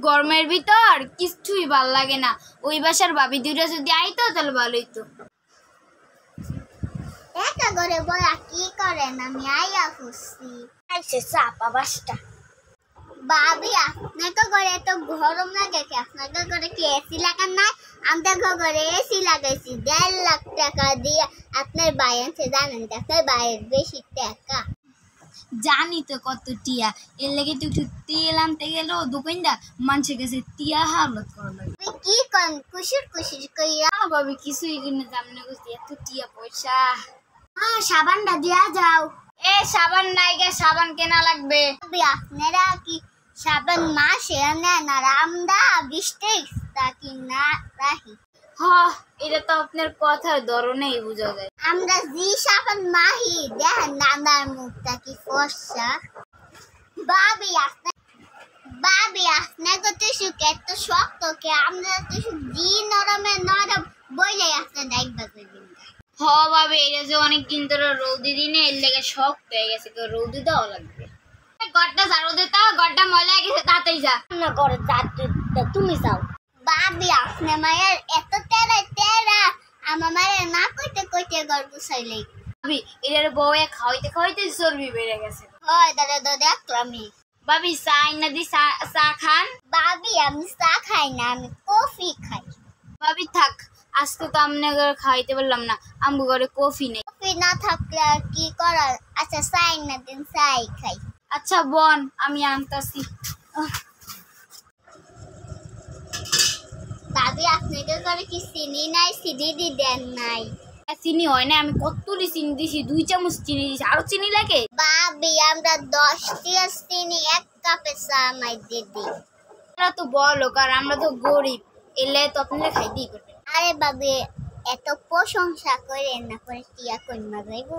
গরমের ভিতর কিছুই ভাল লাগে না। ওই বাসার ভাবি দুইটা যদি আইতো তাহলে ভালোই তো। একা করে বলা কি করেন? আমি আইয়া খুশি আইসে চাপা বাসটা। ভাবি আপনাকে করে তো গরম লাগে কি? আপনাকে করে কি এসি লাগান নাই? আমাদের ঘরে এসি লাগাইছি 1.5 লাখ টাকা দিয়ে। আপনার বাইরে জানেন আপনার বাইরের বেশি টাকা। জানি তো কত টিয়া, এর লেগে তো একটু তেল আনতে গেল দোকানদার মানুষের কাছে টিয়া হালত করা লাগে। কি করেন কুসুর কইরা? ভাবি কিছুই কিনে দাম না করছি, এত টিয়া পয়সা। সাবানটা দিয়া যাও। এ সাবান নাই গে, সাবান কেনা লাগবে। আপনারা কি সাবান মাসে নেন আর আমরা 20 কি না রাখি? হ, এটা তো আপনার কথার ধরনেই বোঝা যায়। আমরা জি সাবান মাহি দেখেন নানার মুখটা কি ফর্সা। ভাবি আপনাকে তো সুখ এত শক্ত কে? আমরা তো সুখ জি নরমে নরম বইলে আপনি দেখবা কইবেন। হ ভাবি, এটা যে অনেকদিন ধরে রৌদি দিনে এর লেগে শক্ত হয়ে গেছে, রৌদি দেওয়া লাগবে। গড়টা ঝাড়ু দে তো, গড়টা ময়লা হয়ে গেছে, তাড়াতাড়ি যা। না করে তুমি যাও। ভাবি আপনি মায়ের এত তেরা আমার মায়ের না কইতে গর্ব চাইলেই। ভাবি এটার বউয়ে খাওয়াইতে খাওয়াইতে চর্বি বেড়ে গেছে। হয় দাদা দেখলাম। ভাবি চা না দি, চা খান? ভাবি আমি চা খাই না, আমি কফি খাই। ভাবি থাক, আজকে তো আপনার খাওয়াইতে পারলাম না, আমগো ঘরে কফি নেই। কফি না থাকলে আর কি করার? আচ্ছা চাই না দিন, চাই খাই। আচ্ছা বোন, আমি আনতাছি। ভাবি আপনাদের ঘরে কি চিনি নাই? চিনি দেন নাই? চিনি হয় না, আমি কতটি চিনি দিছি, 2 চামচ চিনি দিছি, আরো চিনি লাগে? ভাবি আমরা 10 টিয়া চিনি 1 কাপে চা মাই দিদি। আমরা তো বলো, কারণ আমরা তো গরিব, এলে তো আপনারা খাইতেই করবেন। আরে ভাবি এত প্রশংসা করেন না, করে টিয়া কইমা যাইব।